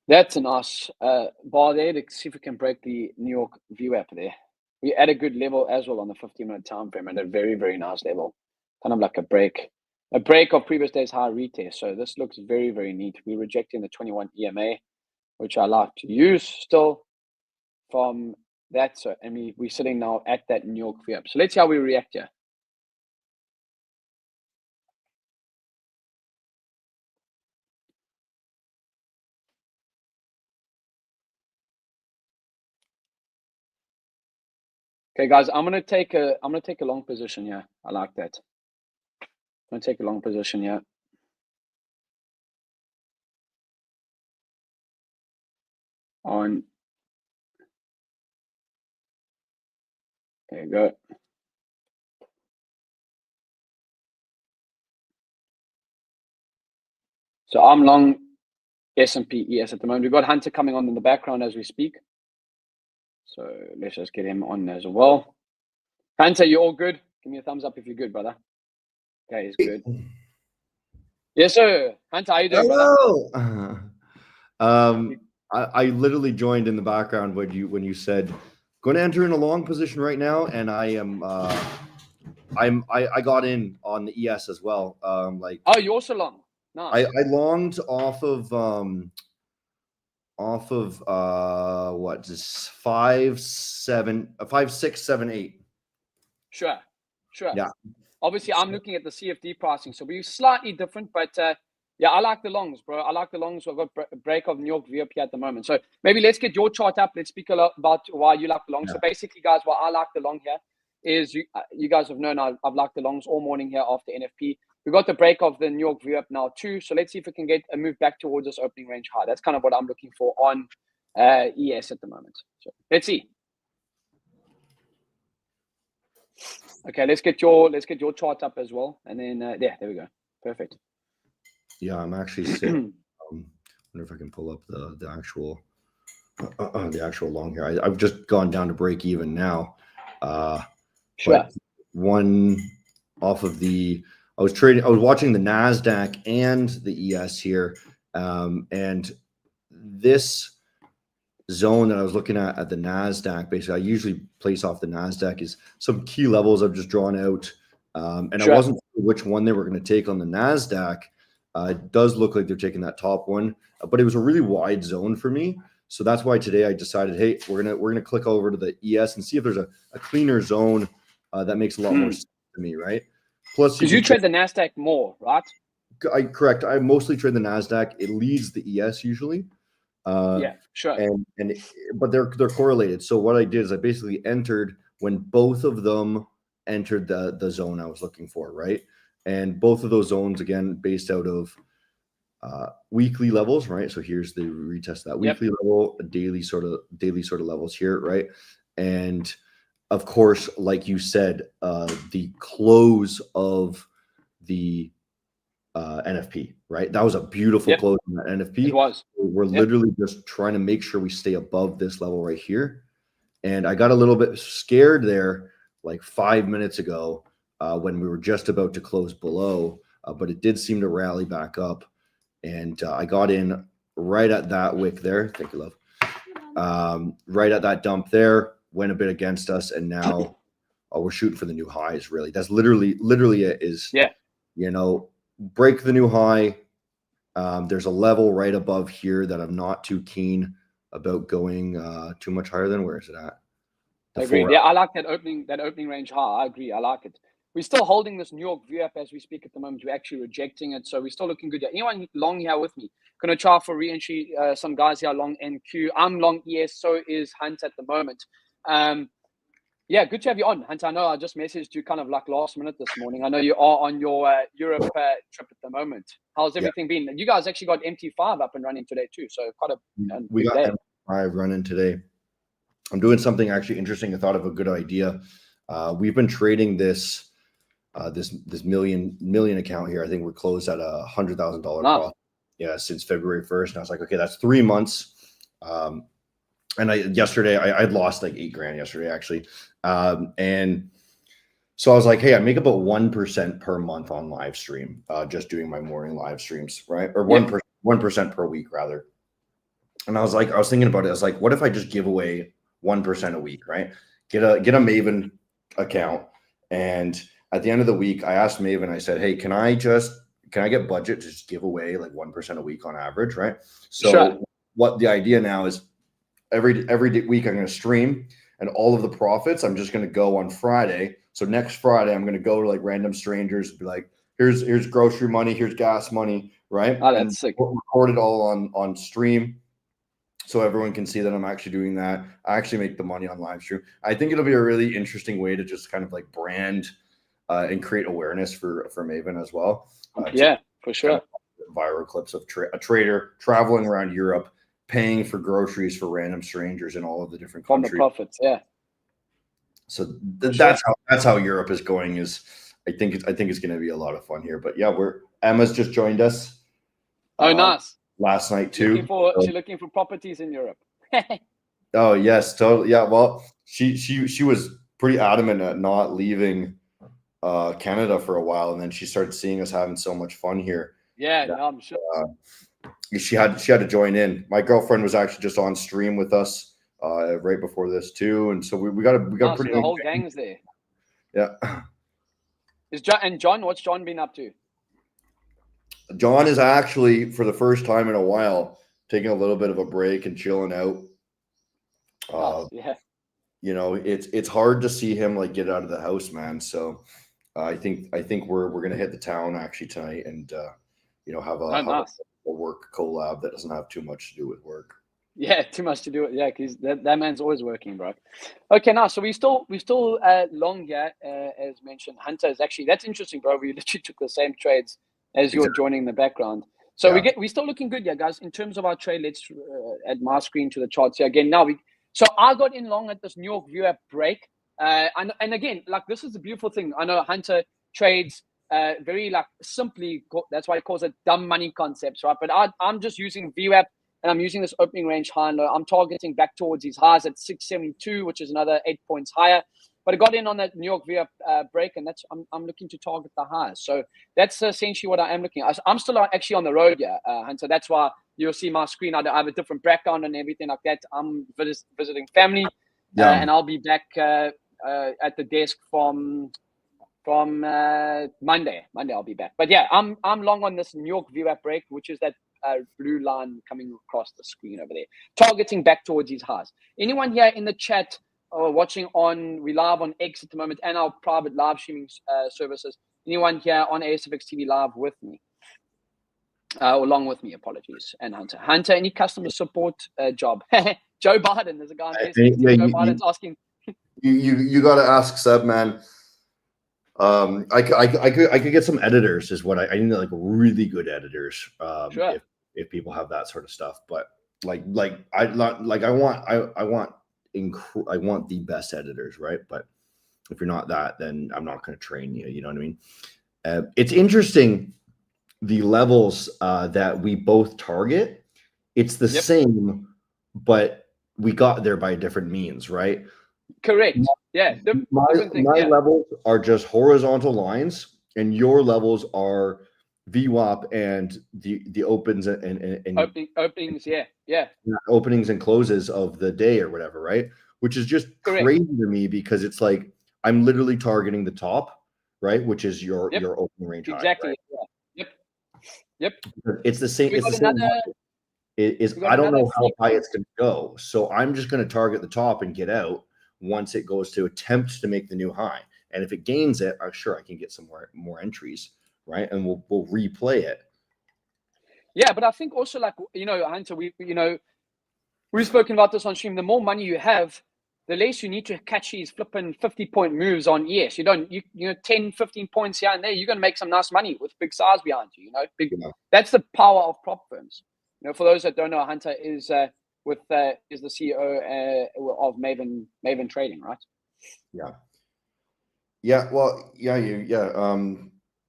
That's a nice bar there. Let's see if we can break the New York VWAP there. We're at a good level as well on the 15-minute time frame, and a very, very nice level. Kind of like a break of previous day's high retest. So this looks very, very neat. We're rejecting the 21 EMA, which I like to use still from that. So, and we're sitting now at that New York VWAP. So let's see how we react here. Okay, guys, I'm gonna take a long position here. I like that. I'm gonna take a long position here. On there you go. So I'm long S&P ES at the moment. We've got Hunter coming on in the background as we speak. So let's just get him on as well. Hunter, you all good? Give me a thumbs up if you're good, brother. Okay, he's good. Yes, sir. Hunter, how you doing, brother? I literally joined in the background when you said going to enter in a long position right now, and I am I got in on the ES as well. Like, oh, you also long? Nice. I longed off of what, just 5, 7, 5, 6, 7, 8. Sure. Yeah. Obviously, I'm looking at the CFD pricing, so we're slightly different, but yeah, I like the longs, bro. I like the longs. I've got a break of New York VWAP at the moment. So maybe let's get your chart up. Let's speak a lot about why you like the longs. Yeah. So basically, guys, why I like the long here is you guys have known I've liked the longs all morning here after NFP. We've got the break of the New York VWAP now too. So let's see if we can get a move back towards this opening range high. That's kind of what I'm looking for on ES at the moment. So let's see. Okay, let's get your chart up as well, and then yeah, there we go. Perfect. Yeah, I'm actually sitting. Wonder if I can pull up the actual long here. I've just gone down to break even now. Sure. One off of the. I was watching the NASDAQ and the ES here, and this zone that I was looking at the NASDAQ, basically, I usually place off the NASDAQ is some key levels I've just drawn out, and sure. I wasn't sure which one they were going to take on the NASDAQ. It does look like they're taking that top one, but it was a really wide zone for me. So that's why today I decided, hey, we're gonna click over to the ES and see if there's a cleaner zone that makes a lot more sense to me, right? Plus, because you trade the NASDAQ more, right? Correct. I mostly trade the NASDAQ. It leads the ES usually. Yeah, sure. But they're correlated. So what I did is I basically entered when both of them entered the zone I was looking for, right? And both of those zones, again, based out of weekly levels, right? So here's the retest of that weekly level, daily sort of levels here, right? And of course, like you said, the close of the NFP, right? That was a beautiful close on that NFP. It was. We're literally just trying to make sure we stay above this level right here. And I got a little bit scared there like 5 minutes ago when we were just about to close below, but it did seem to rally back up. And I got in right at that wick there. Thank you, love. Right at that dump there, went a bit against us, and now we're shooting for the new highs. Really, that's literally it. Is you know, break the new high. There's a level right above here that I'm not too keen about going too much higher than. Where is it at? I agree. Yeah, I like that opening range high. I agree. I like it. We're still holding this New York view up as we speak at the moment. We're actually rejecting it, so we're still looking good. Anyone long here with me? Going to try for re-entry. Some guys here long NQ. I'm long ES. So is Hunt at the moment. Yeah, good to have you on, Hunter. I know I just messaged you kind of like last minute this morning. I know you are on your Europe trip at the moment. How's everything been? You guys actually got MT5 up and running today too, so quite a we got day. MT5 running today. I'm doing something actually interesting. I thought of a good idea. We've been trading this this million account here. I think we're closed at $100,000 profit. Yeah, since February 1st. And I was like, okay, that's 3 months. And I'd lost like 8 grand yesterday actually. And so I was like, hey, I make about 1% per month on live stream, just doing my morning live streams, right? Or 1% per week rather. And I was thinking about it. I was like, what if I just give away 1% a week, right? Get a Maven account. And at the end of the week, I asked Maven, I said, hey, can I get budget to just give away like 1% a week on average, right? So what the idea now is every week I'm going to stream, and all of the profits I'm just going to go on Friday. So next Friday I'm going to go to like random strangers and be like, here's grocery money, here's gas money, right? Oh, that's sick. Record it all on stream, so everyone can see that I'm actually doing that. I actually make the money on live stream. I think it'll be a really interesting way to just kind of like brand and create awareness for Maven as well. For sure. Kind of viral clips of a trader traveling around Europe, paying for groceries for random strangers in all of the different countries. From the profits, So that's how Europe is going. I think it's going to be a lot of fun here. But yeah, Emma's just joined us. Oh, nice. Last night too. She's looking for properties in Europe. Oh yes, totally. Yeah. Well, she was pretty adamant at not leaving Canada for a while, and then she started seeing us having so much fun here. Yeah, no, I'm sure. She had to join in. My girlfriend was actually just on stream with us right before this too, and so we got pretty. So the whole gang's there. Yeah. John? What's John been up to? John is actually, for the first time in a while, taking a little bit of a break and chilling out. You know, it's hard to see him like get out of the house, man. So I think we're gonna hit the town actually tonight, and have a work collab that doesn't have too much to do with work. Yeah, too much to do with because that man's always working, bro. Okay, now so we still long here, as mentioned. Hunter is actually, that's interesting, bro. We literally took the same trades as you're joining in the background. So we're still looking good, guys. In terms of our trade, let's add my screen to the charts here again. So I got in long at this New York viewer break, and again, like, this is the beautiful thing. I know Hunter trades very like simply. That's why he calls it dumb money concepts, right? But I'm just using VWAP, and I'm using this opening range high and low. I'm targeting back towards these highs at 672, which is another 8 points higher. But I got in on that New York VWAP break, and I'm looking to target the highs. So that's essentially what I am looking at. I'm still actually on the road here, and so that's why you'll see my screen. I have a different background and everything like that. I'm visiting family, and I'll be back at the desk from Monday. I'll be back. But yeah, I'm long on this New York VWAP break, which is that blue line coming across the screen over there, targeting back towards these highs. Anyone here in the chat or watching we live on X at the moment and our private live streaming services? Anyone here on aZBEXTV live with me? Along with me, apologies. And Hunter, any customer support job? Joe Biden, there's a guy on aZBEXTV. Joe Biden's asking. You got to ask Seb, man. I could get some editors, is what I need, like really good editors. If people have that sort of stuff, but I want the best editors, right? But if you're not that, then I'm not going to train you. You know what I mean? It's interesting the levels that we both target, it's the same, but we got there by different means, right? Correct. Yeah. My levels are just horizontal lines, and your levels are VWAP and the opens and openings. Yeah. openings and closes of the day or whatever, right? Which is just Correct. crazy to me because it's like I'm literally targeting the top, right? Which is your opening range exactly. high, right? Yep. It's the same. It's the same. I don't know how high it's going to go, so I'm just going to target the top and get out once it goes to attempt to make the new high. And if it gains it, sure, I can get some more entries, right? And we'll replay it. Yeah, but I think also, like, Hunter, we've spoken about this on stream. The more money you have, the less you need to catch these flipping 50-point moves on ES. You don't, 10, 15 points here and there, you're going to make some nice money with big size behind you, That's the power of prop firms. For those that don't know, Hunter is the CEO of Maven Trading, right? Yeah. Well,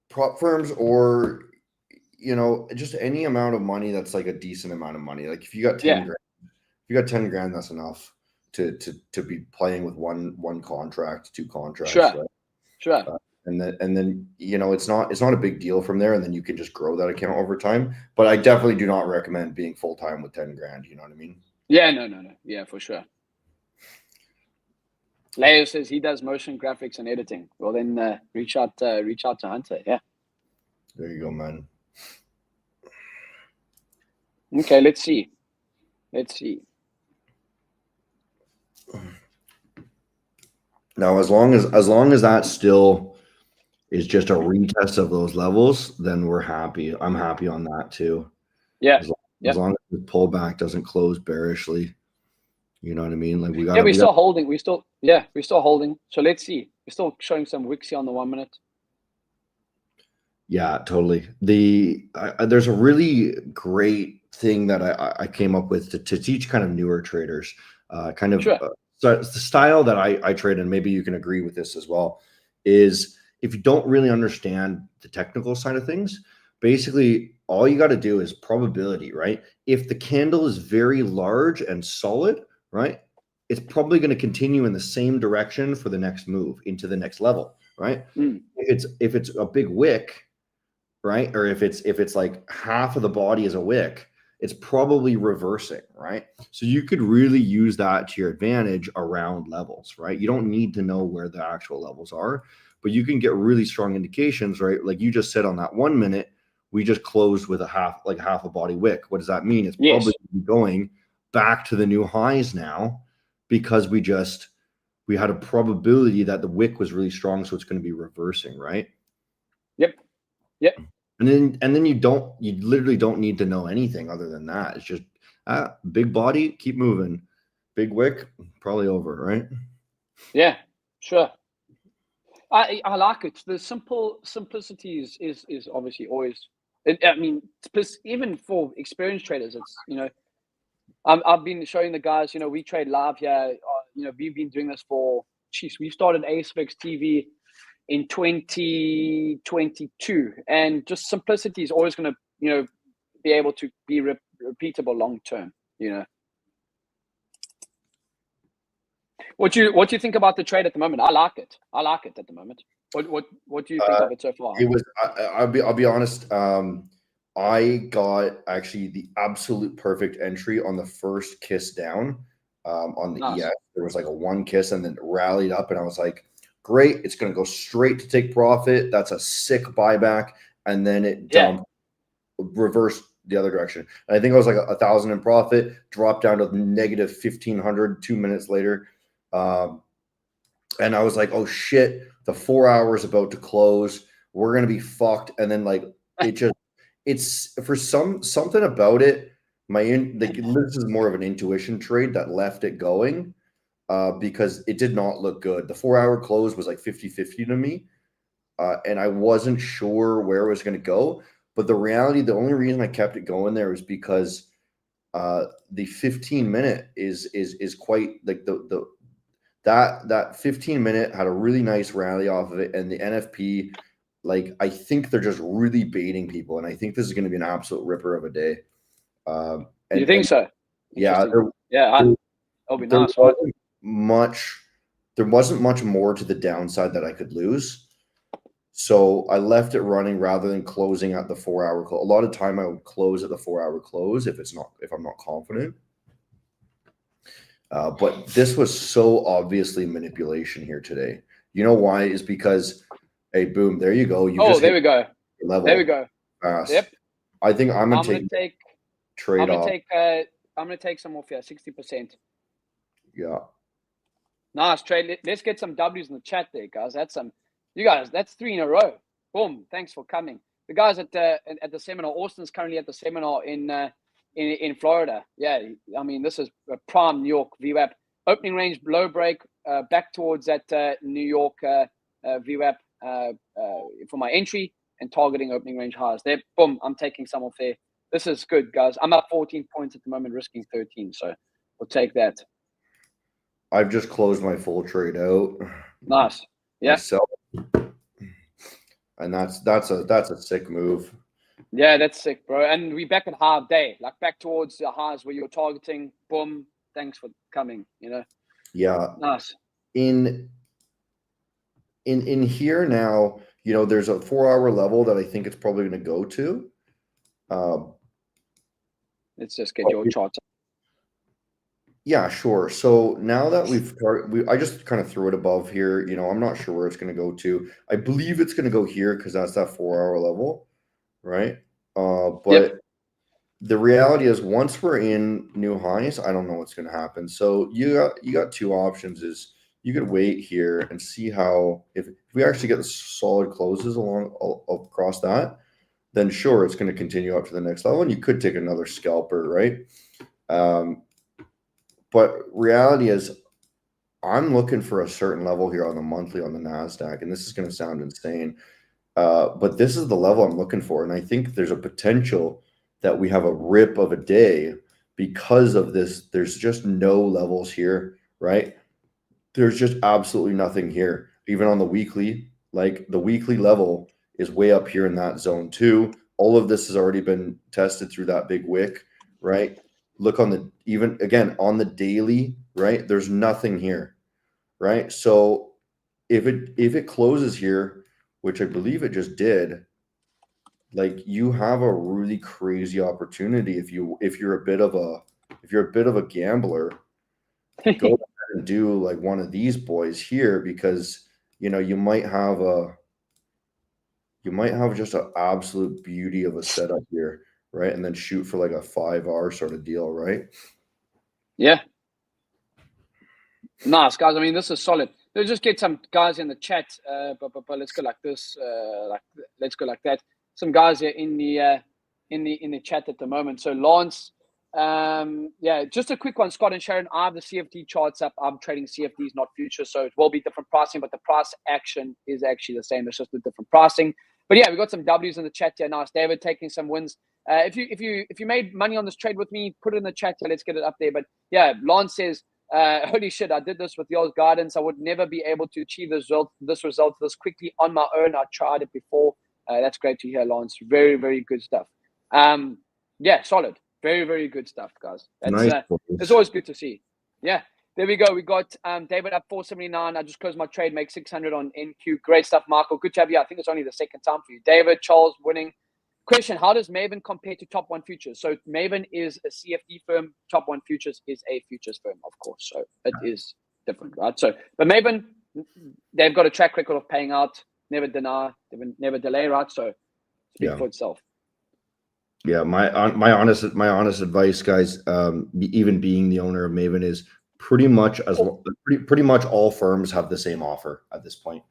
prop firms, or just any amount of money that's like a decent amount of money. Like if you got 10 grand, that's enough to be playing with one contract, 2 contracts. Sure. And then it's not a big deal from there, and then you can just grow that account over time. But I definitely do not recommend being full time with 10 grand. You know what I mean? Yeah, no. Yeah, for sure. Leo says he does motion graphics and editing. Well, then reach out to Hunter. Yeah. There you go, man. Okay, let's see. Now, as long as that still is just a retest of those levels, then we're happy. I'm happy on that too. Yeah. As long as the pullback doesn't close bearishly. You know what I mean? Like we're still holding. We're still holding. So let's see. We're still showing some wicks here on the 1 minute. Yeah, totally. There's a really great thing that I came up with to teach kind of newer traders, so the style that I trade, and maybe you can agree with this as well, is if you don't really understand the technical side of things, basically all you got to do is probability, right? If the candle is very large and solid, right, it's probably going to continue in the same direction for the next move into the next level, right? If it's a big wick, right, or if it's like half of the body is a wick, it's probably reversing, right? So you could really use that to your advantage around levels, right? You don't need to know where the actual levels are, but you can get really strong indications, right? Like you just said on that 1 minute, we just closed with a half a body wick. What does that mean? It's probably going back to the new highs now because we had a probability that the wick was really strong, so it's going to be reversing, right? Yep. And then you literally don't need to know anything other than that. It's just big body, keep moving. Big wick, probably over, right? Yeah, sure. I like it. The simplicity is obviously always. I mean, even for experienced traders, it's I've been showing the guys. We trade live here. We've been doing this for. We started aZBEXGxDLP in 2022, and just simplicity is always going to be able to be repeatable long term. What do you think about the trade at the moment? I like it at the moment. What do you think of it so far? It was. I'll be honest. I got actually the absolute perfect entry on the first kiss down on the ES. There was like a 1 kiss and then it rallied up, and I was like, great, it's going to go straight to take profit. That's a sick buyback. And then it dumped, reversed the other direction. And I think I was like 1,000 in profit, dropped down to negative 1,500 2 minutes later. And I was like, oh shit, the 4 hours about to close. We're going to be fucked. And then like, it's for something about it. This is more of an intuition trade that left it going. Because it did not look good. The 4 hour close was like 50-50 to me. And I wasn't sure where it was going to go. But the only reason I kept it going there was because the 15 minute is quite like that 15 minute had a really nice rally off of it. And the NFP like, I think they're just really baiting people, and I think this is going to be an absolute ripper of a day. You think so? Yeah, that'll be there nice, right? there wasn't much more to the downside that I could lose. So I left it running rather than closing at the 4-hour close. A lot of time I would close at the 4-hour close if I'm not confident. But this was so obviously manipulation here today. You know why? Is because, hey, boom, there you go. There we go. Level. There we go. Fast. Yep. I think I'm gonna take trade off. I'm gonna take some off here, 60%. Yeah. Nice trade. Let's get some W's in the chat there, guys. That's 3 in a row. Boom. Thanks for coming. The guys at the seminar, Austin's currently at the seminar in Florida. Yeah, I mean, this is a prime New York VWAP. Opening range low break back towards that New York VWAP for my entry and targeting opening range highs. There, boom, I'm taking some off there. This is good, guys. I'm up 14 points at the moment, risking 13. So we'll take that. I've just closed my full trade out. Nice. Yeah. Myself. And that's a sick move. Yeah, that's sick, bro. And we back at half day, like back towards the highs where you're targeting. Boom. Thanks for coming, you know. Yeah. Nice. In here now, you know, there's a 4-hour level that I think it's probably going to go to. Let's just get your charts up. Yeah, sure. So now that I just kind of threw it above here. You know, I'm not sure where it's going to go to. I believe it's going to go here because that's that 4-hour level, right? But the reality is, once we're in new highs, I don't know what's going to happen. So you got two options: is you could wait here and see how if we actually get the solid closes across that, then sure, it's going to continue up to the next level, and you could take another scalper, right? But reality is, I'm looking for a certain level here on the monthly on the NASDAQ, and this is going to sound insane, but this is the level I'm looking for, and I think there's a potential that we have a rip of a day because of this. There's just no levels here, right? There's just absolutely nothing here. Even on the weekly, like the weekly level is way up here in that zone too. All of this has already been tested through that big wick, right? Look on the, even again on the daily, right? There's nothing here, right? So if it closes here, which I believe it just did, like you have a really crazy opportunity if you're a bit of a gambler, go ahead and do like one of these boys here, because you know you might have just an absolute beauty of a setup here, right? And then shoot for like a 5R sort of deal, right? Yeah. Nice, guys. I mean, this is solid. Let's just get some guys in the chat, but let's go like this, let's go like that. Some guys here in the chat at the moment. So Lance, yeah, just a quick one, Scott and Sharon. I have the CFD charts up. I'm trading CFDs, not futures, so it will be different pricing, but the price action is actually the same. It's just a different pricing. But yeah, we got some W's in the chat here. Nice, David taking some wins. If you made money on this trade with me, put it in the chat here. Let's get it up there. But yeah, Lance says, holy shit, I did this with y'all's guidance. I would never be able to achieve this result this quickly on my own. I tried it before. That's great to hear, Lance. Very, very good stuff. Yeah, solid. Very, very good stuff, guys. That's it's always good to see. Yeah, there we go. We got David up 479. I just closed my trade, make 600 on NQ. Great stuff, Michael. Good to have you. I think it's only the second time for you. David, Charles, winning. Question, how does Maven compare to Top One Futures? So Maven is a CFD firm. Top One Futures is a futures firm, of course. So it is different, right? So, but Maven, they've got a track record of paying out, never deny, never delay, right? So speak for itself. Yeah, my honest advice, guys, even being the owner of Maven, is pretty much all firms have the same offer at this point.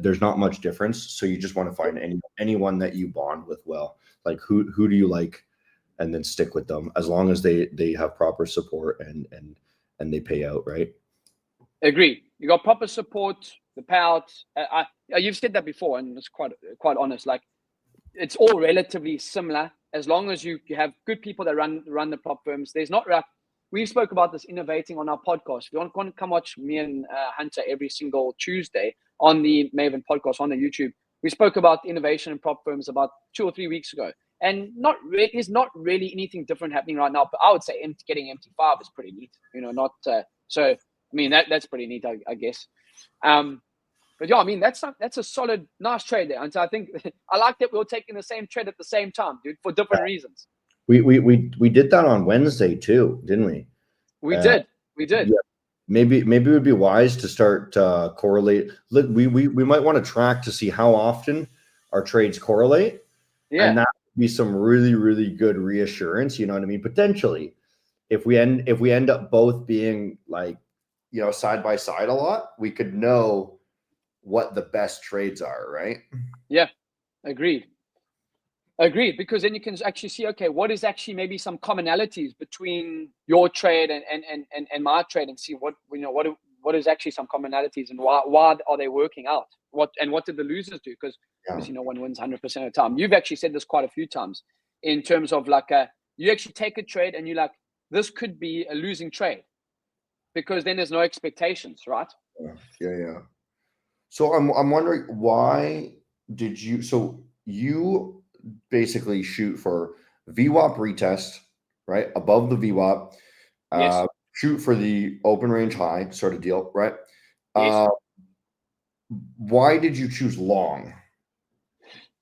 There's not much difference, so you just want to find anyone that you bond with well. Like who do you like, and then stick with them as long as they have proper support and they pay out, right? Agree. You got proper support, the payouts. You've said that before, and it's quite honest. Like it's all relatively similar as long as you have good people that run the prop firms. There's not like we spoke about this innovating on our podcast. If you want to come watch me and Hunter every single Tuesday on the Maven podcast on the YouTube, we spoke about innovation in prop firms about 2 or 3 weeks ago, and there's not really anything different happening right now. But I would say getting MT5 is pretty neat. So I mean that's pretty neat, I guess. But yeah, I mean that's a solid, nice trade there. And so I think I like that we were taking the same trade at the same time, dude, for different reasons. We did that on Wednesday too, didn't we? We did. Yeah. Maybe it would be wise to start correlate. We might want to track to see how often our trades correlate. Yeah. And that would be some really, really good reassurance. You know what I mean? Potentially, if we end up both being like, side by side a lot, we could know what the best trades are, right? Yeah, agreed. Because then you can actually see, okay, what is actually maybe some commonalities between your trade and my trade, and see what is actually some commonalities, and why are they working out? What did the losers do? Because obviously no one wins 100% of the time. You've actually said this quite a few times in terms of like you actually take a trade and you're like, this could be a losing trade, because then there's no expectations, right? Yeah. So I'm wondering, why did you? So you basically shoot for VWAP retest, right, above the VWAP. Yes. Shoot for the open range high sort of deal, right? Yes. Why did you choose long?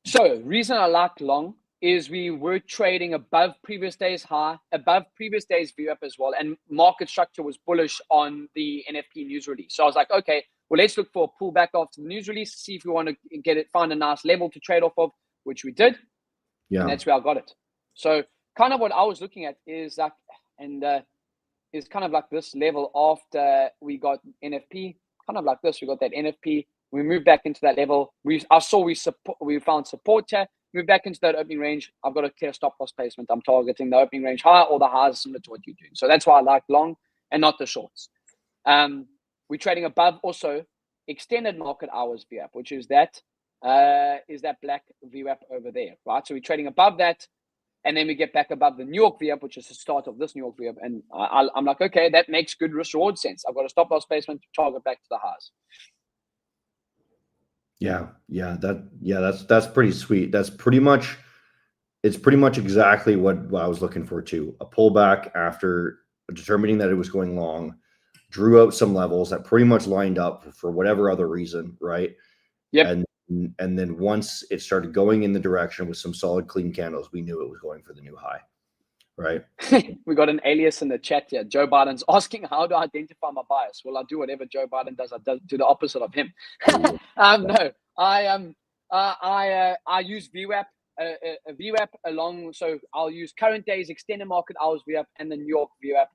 So reason I like long is we were trading above previous day's high, above previous day's VWAP as well, and market structure was bullish on the NFP news release. So I was like, okay, well, let's look for a pullback after the news release, see if we want to find a nice level to trade off of, which we did. Yeah. And that's where I got it. So kind of what I was looking at is like, is kind of like this level after we got NFP, kind of like this. We got that NFP. We moved back into that level. We found support here. Moved back into that opening range. I've got a clear stop loss placement. I'm targeting the opening range high or the highs similar to what you're doing. So that's why I like long and not the shorts. We're trading above also extended market hours VWAP, which is that black VWAP over there, right? So we're trading above that, and then we get back above the New York VWAP, which is the start of this New York VWAP. And I'm like, okay, that makes good risk reward sense. I've got a stop loss placement to target back to the highs. That's pretty sweet. It's pretty much exactly what I was looking for too. A pullback after determining that it was going long, drew out some levels that pretty much lined up for whatever other reason, right? Yep. And then once it started going in the direction with some solid clean candles, we knew it was going for the new high, right? We got an alias in the chat here. Joe Biden's asking, how do I identify my bias? Well, I do whatever Joe Biden does. I do the opposite of him. No, I use VWAP, a VWAP along. So I'll use current days, extended market hours VWAP, and the New York VWAP.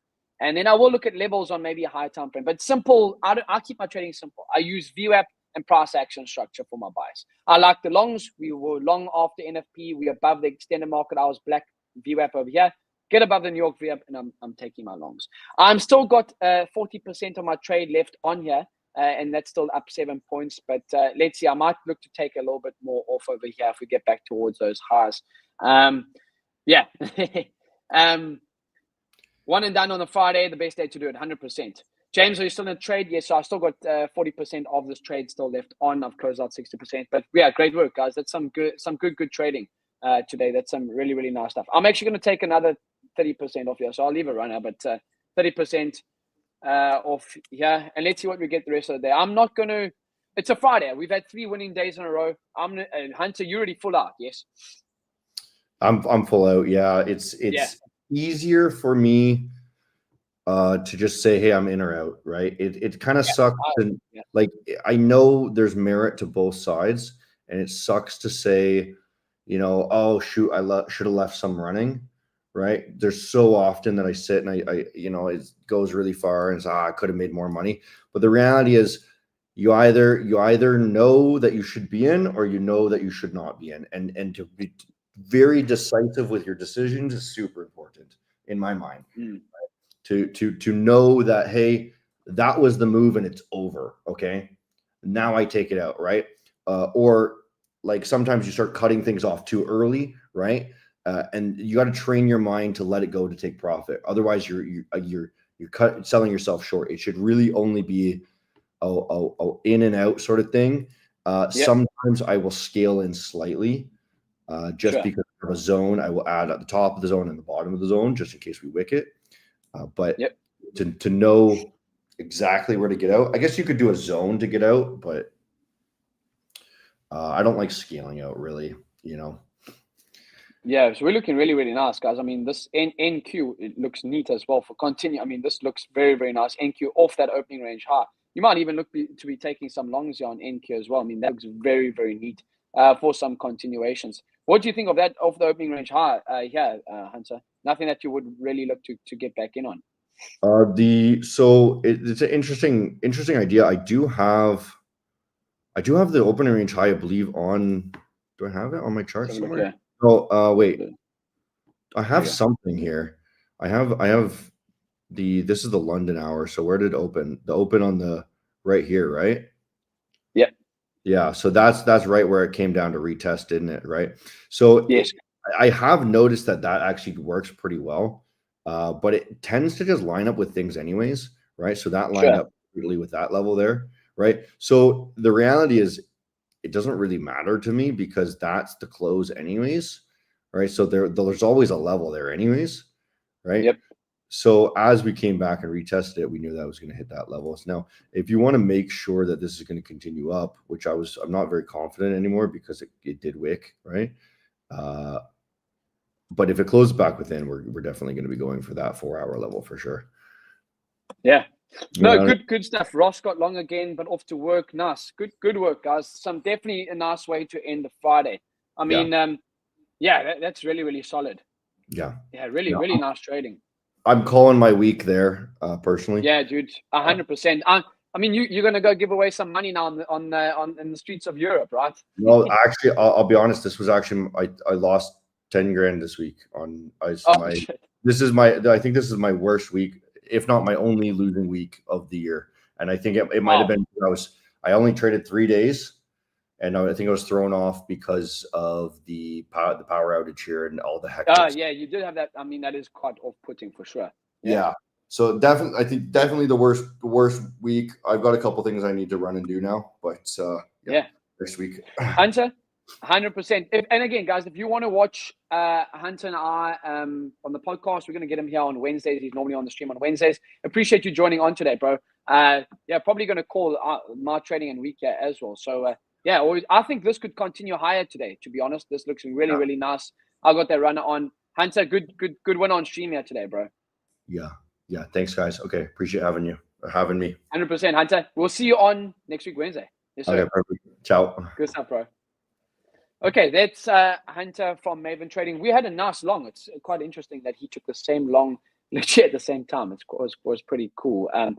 And then I will look at levels on maybe a higher time frame. But simple, I keep my trading simple. I use VWAP and price action structure for my bias. I like the longs. We were long after NFP. We're above the extended market hours, black VWAP over here. Get above the New York VWAP, and I'm taking my longs. I'm still got 40% of my trade left on here, and that's still up 7 points. But let's see, I might look to take a little bit more off over here if we get back towards those highs. One and done on a Friday, the best day to do it, 100%. James, are you still in a trade? Yes, so I still got 40% of this trade still left on. I've closed out 60%. But yeah, great work, guys. That's some good trading today. That's some really, really nice stuff. I'm actually going to take another 30% off here. So I'll leave it right now, but 30% off here. And let's see what we get the rest of the day. I'm not going to, it's a Friday. We've had 3 winning days in a row. Hunter, you're already full out, yes? I'm full out. Yeah, it's easier for me to just say, hey, I'm in or out, right? It kind of sucks. And like, I know there's merit to both sides, and it sucks to say, oh shoot, I should have left some running, right? There's so often that I sit and I it goes really far and it's, I could have made more money. But the reality is you either know that you should be in, or you know that you should not be in. And to be very decisive with your decisions is super important in my mind. Right? To know that, hey, that was the move and it's over. Okay, now I take it out, right? Or like sometimes you start cutting things off too early, right? And you got to train your mind to let it go to take profit. Otherwise, you're selling yourself short. It should really only be a in and out sort of thing. Sometimes I will scale in slightly, just because of a zone. I will add at the top of the zone and the bottom of the zone just in case we wick it. But to know exactly where to get out, I guess you could do a zone to get out, but I don't like scaling out really, you know. Yeah, so we're looking really, really nice, guys. I mean, this NQ, it looks neat as well for continue. I mean, this looks very, very nice. NQ off that opening range high. You might even look to be taking some longs here on NQ as well. I mean, that looks very, very neat for some continuations. What do you think of that off the opening range high here, Hunter? Nothing that you would really look to get back in on? It's an interesting idea. I do have the opening range high, I believe, on. Do I have it on my chart somewhere? Oh, wait. I have something here. I have this is the London hour. So where did it open? The open on the right here, right? Yeah. Yeah. So that's right where it came down to retest, didn't it? Right. So yes, I have noticed that actually works pretty well, but it tends to just line up with things anyways, right? So that lined up really with that level there, right? So the reality is, it doesn't really matter to me because that's the close anyways, right? So there's always a level there anyways, right? Yep. So as we came back and retested it, we knew that was going to hit that level. So now, if you want to make sure that this is going to continue up, which I'm not very confident anymore because it did wick, right? But if it closes back within, we're definitely going to be going for that 4-hour level for sure. Yeah. No, good stuff. Ross got long again, but off to work. Nice. Good work, guys. Definitely a nice way to end the Friday. I mean, that's really, really solid. Yeah. Yeah, really nice trading. I'm calling my week there, personally. Yeah, dude, 100%. I mean, you're gonna go give away some money now in the streets of Europe, right? No, actually, I'll be honest. This was actually I lost 10 grand this week on shit. I think this is my worst week, if not my only losing week of the year. And I think it might have been I only traded 3 days, and I think I was thrown off because of the power outage here and all the hectic. Yeah, you did have that. I mean, that is quite off-putting for sure. Yeah. So definitely, I think definitely the worst week. I've got a couple things I need to run and do now, but next week. Hunter, 100%. And again, guys, if you want to watch Hunter and I on the podcast, we're going to get him here on Wednesdays. He's normally on the stream on Wednesdays. Appreciate you joining on today, bro. Probably going to call my trading and week here as well. So I think this could continue higher today. To be honest, this looks really really nice. I got that runner on. Hunter, good win on stream here today, bro. Yeah. Thanks, guys. Okay, appreciate having me. 100%, Hunter. We'll see you on next week Wednesday. Yes, sir. Okay, perfect. Ciao. Good stuff, bro. Okay, that's Hunter from Maven Trading. We had a nice long. It's quite interesting that he took the same long literally at the same time. It was pretty cool. I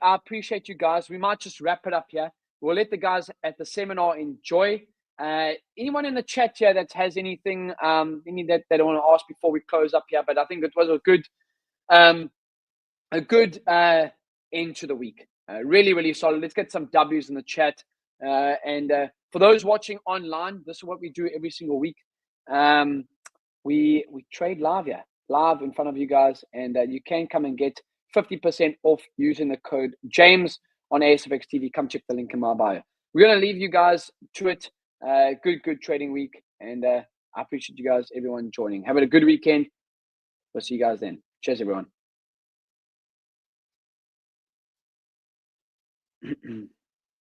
appreciate you guys. We might just wrap it up here. We'll let the guys at the seminar enjoy. Anyone in the chat here that has anything that they want to ask before we close up here? But I think it was a good end to the week. Really, really solid. Let's get some W's in the chat. And for those watching online, this is what we do every single week. We trade live here, live in front of you guys, and you can come and get 50% off using the code James on aZBEX TV. Come check the link in my bio. We're gonna leave you guys to it. Good trading week, and I appreciate you guys, everyone joining. Have a good weekend. We'll see you guys then. Cheers, everyone.